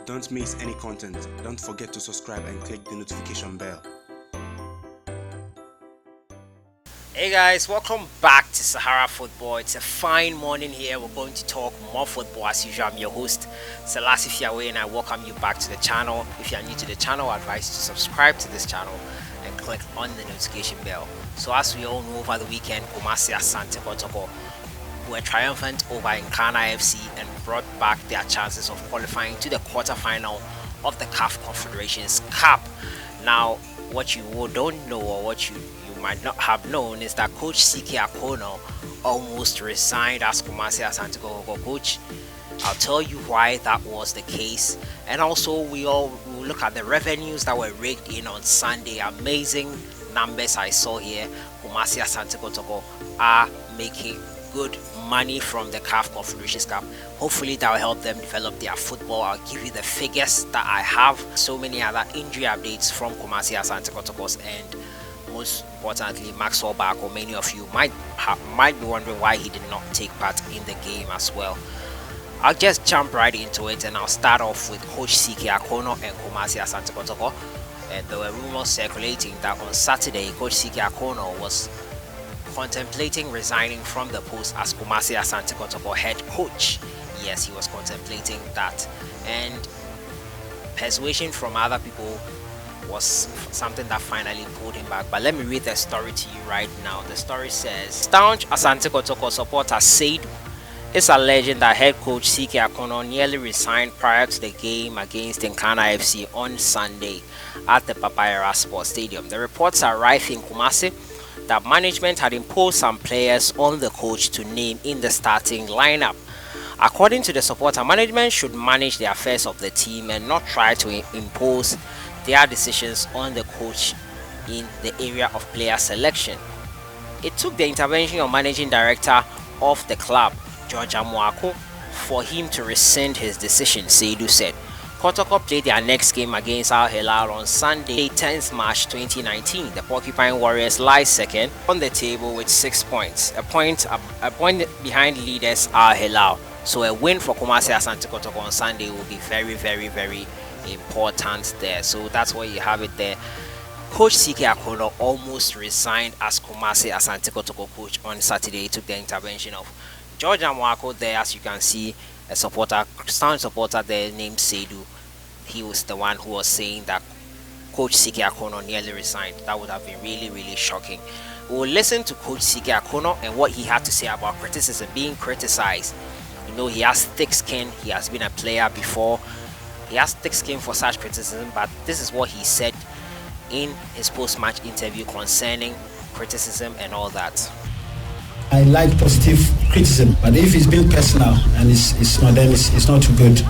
Don't miss any content. Don't forget to subscribe and click the notification bell. Hey guys, welcome back to Sahara Football. It's a fine morning here. We're going to talk more football as usual. I'm your host, Selassie Fiawe, and I welcome you back to the channel. If you are new to the channel, I advise you to subscribe to this channel and click on the notification bell. So as we all know, over the weekend, Asante Kotoko were triumphant over Nkana FC and brought back their chances of qualifying to the quarterfinal of the CAF Confederations Cup. Now, what you don't know, or what you might not have known, is that Coach Akonnor almost resigned as Asante Kotoko coach. I'll tell you why that was the case, and also we will look at the revenues that were raked in on Sunday. Amazing numbers I saw here. Asante Kotoko are making good money from the CAF Confederations Cup. Hopefully that will help them develop their football. I'll give you the figures that I have. So many other injury updates from Asante Kotoko's end. Most importantly, Maxwell Buah. Many of you might be wondering why he did not take part in the game as well. I'll just jump right into it, and I'll start off with Coach Akonnor and Asante Kotoko. And there were rumors circulating that on Saturday, Coach Akonnor was contemplating resigning from the post as Asante Kotoko head coach. Yes, he was contemplating that, and persuasion from other people was something that finally pulled him back. But let me read the story to you right now. The story says, staunch Asante Kotoko supporter Seidu is alleging that head coach Akonnor nearly resigned prior to the game against Nkana FC on Sunday at the Papayara Sports Stadium. The reports are rife in Kumasi that management had imposed some players on the coach to name in the starting lineup. According to the supporter, management should manage the affairs of the team and not try to impose their decisions on the coach in the area of player selection. It took the intervention of managing director of the club, GYAMFI, for him to rescind his decision, Seidu said. Kotoko played their next game against AL-HILAL on Sunday, 10th March 2019. The Porcupine Warriors lie second on the table with 6 points, a point behind leaders AL-HILAL. So a win for Asante Kotoko on Sunday will be very, very, very important there. So that's why you have it there. Coach Akonnor almost resigned as Asante Kotoko coach on Saturday. He took the intervention of GYAMFI there, as you can see. A strong supporter there named Seidu. He was the one who was saying that Coach Akonnor nearly resigned. That would have been really, really shocking. We will listen to Coach Akonnor and what he had to say about criticism, being criticized. You know, he has thick skin. He has been a player before. He has thick skin for such criticism, but this is what he said in his post-match interview concerning criticism and all that. I like positive criticism, but if it's being personal and it's not, then it's not too good.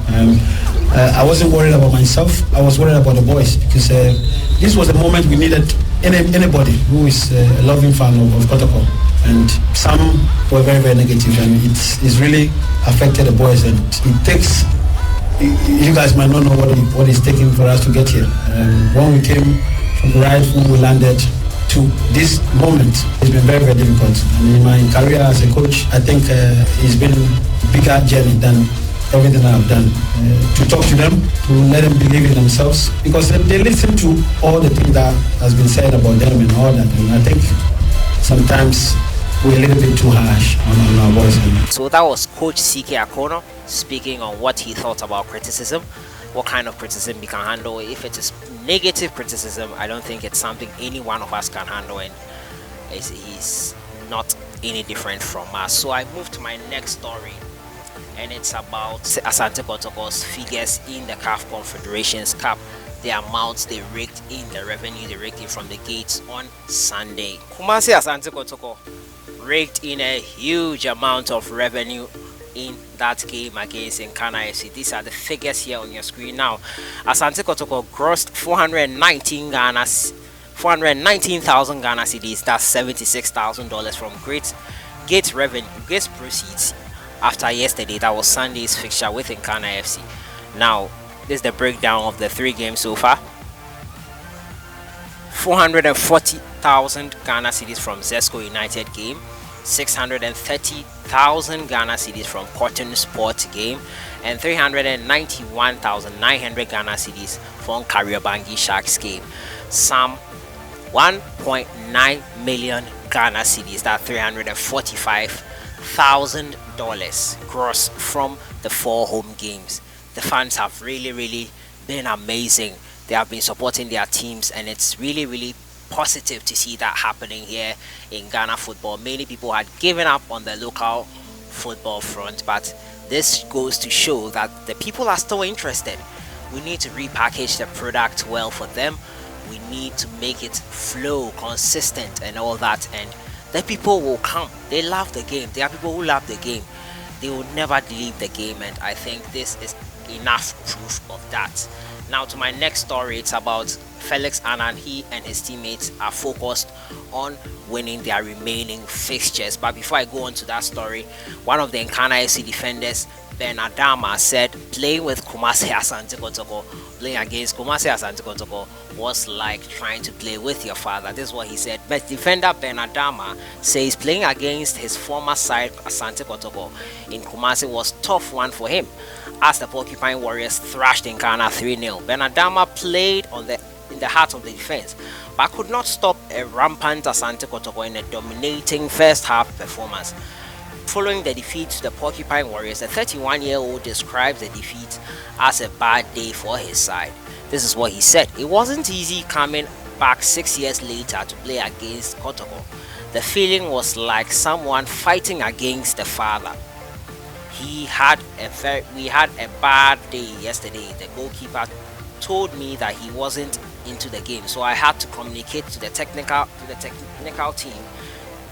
I wasn't worried about myself. I was worried about the boys, because this was a moment we needed anybody who is a loving fan of Kotoko. And some were very, very negative, and it's really affected the boys. And it takes, you guys might not know what it's taking for us to get here. When we came from right when we landed to this moment, it's been very, very difficult. And in my career as a coach, I think it's been a bigger journey than everything I've done. To talk to them, to let them believe in themselves, because they listen to all the things that has been said about them and all that. And I think sometimes we're a little bit too harsh on our boys. So that was Coach Akonnor speaking on what he thought about criticism, what kind of criticism he can handle. If it is negative criticism, I don't think it's something any one of us can handle, and he's not any different from us. So I move to my next story, and it's about Asante Kotoko's figures in the CAF Confederations Cup. The amounts they raked in, the revenue they raked in from the gates on Sunday. Asante Kotoko raked in a huge amount of revenue in that game against Nkana FC. These are the figures here on your screen now. Asante Kotoko grossed 419,000 Ghana cedis. That's $76,000 from gate revenue, gate proceeds after yesterday. That was Sunday's fixture with Nkana FC. Now, this is the breakdown of the 3 games so far. 440,000 Ghana cedis from ZESCON United game. 630,000 Ghana cedis from Cotton Sport game, and 391,900 Ghana cedis from Kariobangi Sharks game. Some 1.9 million Ghana cedis, that $345,000 gross from the 4 home games. The fans have really been amazing. They have been supporting their teams, and it's really positive to see that happening here in Ghana football. Many people had given up on the local football front, but this goes to show that the people are still interested. We need to repackage the product well for them. We need to make it flow, consistent and all that, and the people will come. They love the game. There are people who love the game. They will never leave the game, and I think this is enough proof of that. Now to my next story, it's about FELIX Annan. He and his teammates are focused on winning their remaining fixtures. But before I go on to that story, one of the Nkana FC defenders, Ben Adama, said playing with Kumasi Asante Kotoko, playing against Kumasi Asante Kotoko, was like trying to play with your father. This is what he said. But defender Ben Adama says playing against his former side Asante Kotoko in Kumasi was a tough one for him, as the Porcupine Warriors thrashed Nkana 3-0. Ben Adama played in the heart of the defense, but could not stop a rampant Asante Kotoko in a dominating first half performance. Following the defeat to the Porcupine Warriors, the 31-year-old describes the defeat as a bad day for his side. This is what he said. It wasn't easy coming back 6 years later to play against Kotoko. The feeling was like someone fighting against the father. We had a bad day yesterday. The goalkeeper told me that he wasn't into the game, so I had to communicate to the technical team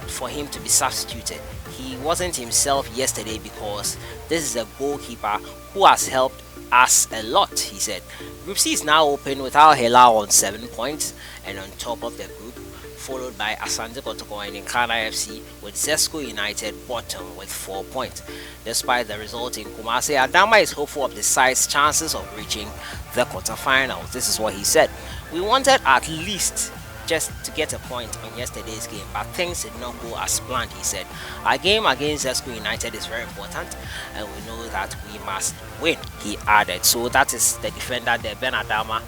for him to be substituted. He wasn't himself yesterday because this is a goalkeeper who has helped us a lot, he said. Group C is now open with AL-HILAL on 7 points and on top of the group, followed by Asante Kotoko and Nkana FC, with ZESCON United bottom with 4 points. Despite the result in Kumasi, Adama is hopeful of the side's chances of reaching the quarterfinals. This is what he said. We wanted at least just to get a point on yesterday's game, but things did not go as planned, he said. Our game against ZESCON United is very important, and we know that we must win, he added. So that is the defender there, Ben Adama.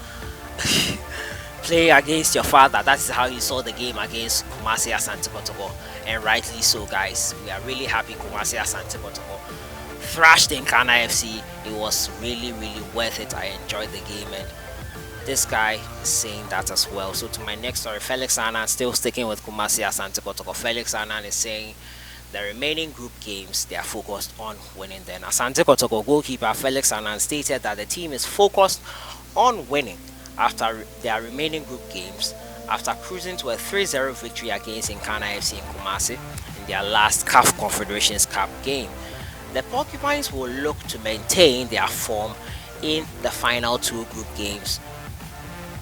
Play against your father. That is how you saw the game against Kumasi Asante Kotoko, and rightly so, guys. We are really happy Kumasi Asante Kotoko thrashed in Nkana FC. It was really worth it. I enjoyed the game, and this guy is saying that as well. So to my next story, FELIX Annan, still sticking with Kumasi Asante Kotoko. FELIX Annan is saying the remaining group games they are focused on winning. Then Asante Kotoko goalkeeper FELIX Annan stated that the team is focused on winning after their remaining group games, after cruising to a 3-0 victory against Nkana FC in Kumasi in their last CAF Confederations Cup game. The Porcupines will look to maintain their form in the final 2 group games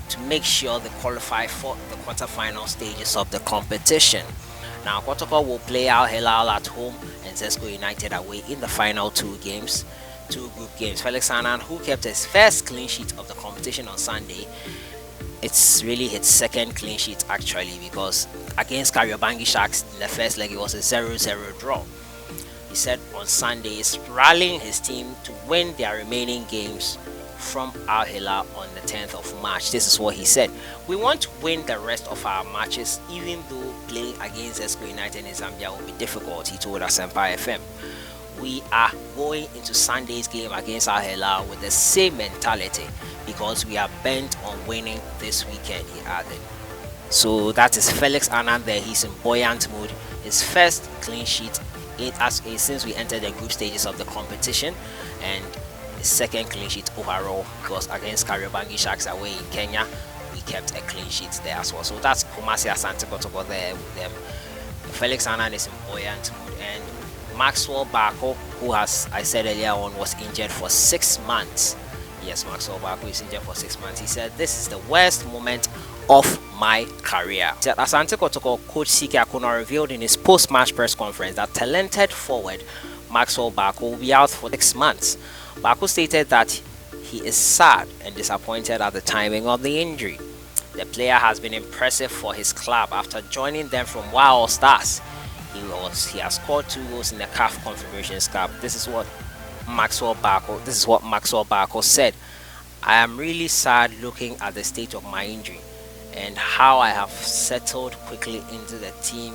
to make sure they qualify for the quarterfinal stages of the competition. Now, Kotoko will play AL-HILAL at home and ZESCON United away in the final 2 group games. FELIX Annan, who kept his first clean sheet of the competition on Sunday, it's really his second clean sheet actually, because against Kariobangi Sharks in the first leg it was a 0-0 draw. He said on Sunday he's rallying his team to win their remaining games from AL-HILAL on the 10th of March. This is what he said. We want to win the rest of our matches, even though playing against ZESCON United in Zambia will be difficult, he told Asempa FM. We are going into Sunday's game against AL-HILAL with the same mentality because we are bent on winning this weekend, he added. So that is FELIX Annan there. He's in buoyant mood. His first clean sheet since we entered the group stages of the competition, and his second clean sheet overall, because against Kariobangi Sharks away in Kenya we kept a clean sheet there as well. So that's Kumasi Asante Kotoko there with them. FELIX Annan is in buoyant mood, and Maxwell Buah, who, as I said earlier on, was injured for 6 months. Yes, Maxwell Buah is injured for 6 months. He said, "This is the worst moment of my career." Asante Kotoko coach Akonnor revealed in his post-match press conference that talented forward Maxwell Buah will be out for 6 months. Buah stated that he is sad and disappointed at the timing of the injury. The player has been impressive for his club after joining them from Wild Stars. He has scored 2 goals in the CAF Confederations Cup. This is what Maxwell Buah said. I am really sad looking at the state of my injury and how I have settled quickly into the team,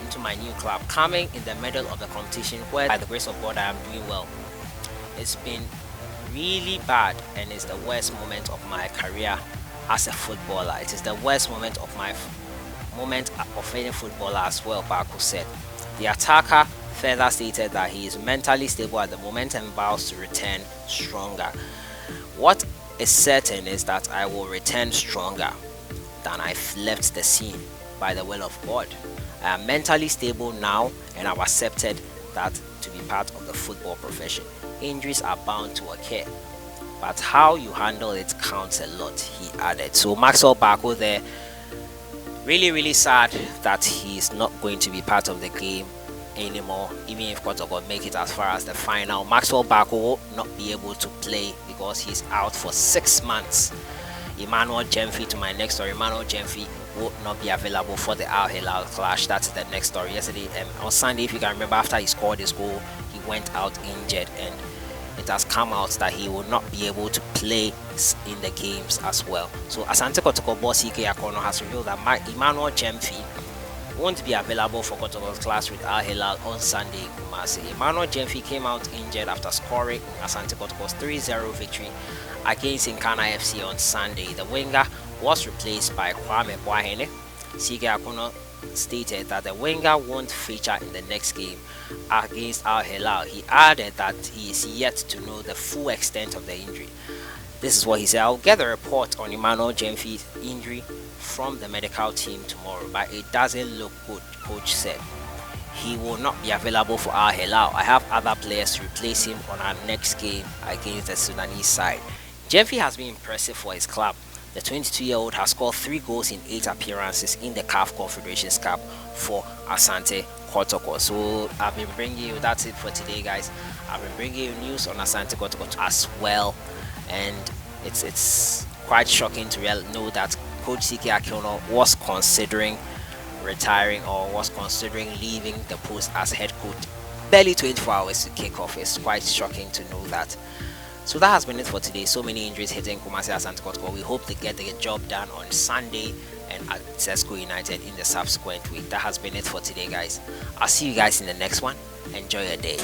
into my new club, coming in the middle of the competition where by the grace of God I am doing well. It's been really bad and it's the worst moment of my career as a footballer. It is the worst moment of any footballer as well, BAAKOH said. The attacker further stated that he is mentally stable at the moment and vows to return stronger. What is certain is that I will return stronger than I've left the scene by the will of God. I am mentally stable now and I've accepted that to be part of the football profession. Injuries are bound to occur, but how you handle it counts a lot, he added. So Maxwell Buah there, really sad that he's not going to be part of the game anymore. Even if Kotoko make it as far as the final, Maxwell Buah will not be able to play because he's out for 6 months. EMMANUEL GYAMFI, to my next story, EMMANUEL GYAMFI will not be available for the AL-HILAL clash. That's the next story. Yesterday, on Sunday, if you can remember, after he scored his goal, he went out injured, and it has come out that he will not be able to play in the games as well. So Asante Kotoko Rake Akonnor has revealed that EMMANUEL GYAMFI won't be available for Kotoko's clash with AL-HILAL on Sunday in Kumasi. EMMANUEL GYAMFI came out injured after scoring Asante Kotoko's 3-0 victory against Nkana FC on Sunday. The winger was replaced by Buah. Akonnor stated that the winger won't feature in the next game against AL-HILAL. He added that he is yet to know the full extent of the injury. This is what he said: I'll get a report on EMMANUEL GYAMFI's injury from the medical team tomorrow, but it doesn't look good, coach said. He will not be available for AL-HILAL. I have other players to replace him on our next game against the Sudanese side. GYAMFI has been impressive for his club. The 22-year-old has scored 3 goals in 8 appearances in the CAF Confederations Cup for Asante Kotoko. So I've been bringing you, that's it for today, guys. I've been bringing you news on Asante Kotoko as well, and it's quite shocking to know that Coach Akonnor was considering retiring or was considering leaving the post as head coach barely 24 hours to kick off. It's quite shocking to know that. So that has been it for today. So many injuries hitting Kumasi Asante Kotoko. We hope to get the job done on Sunday and at ZESCON United in the subsequent week. That has been it for today, guys. I'll see you guys in the next one. Enjoy your day.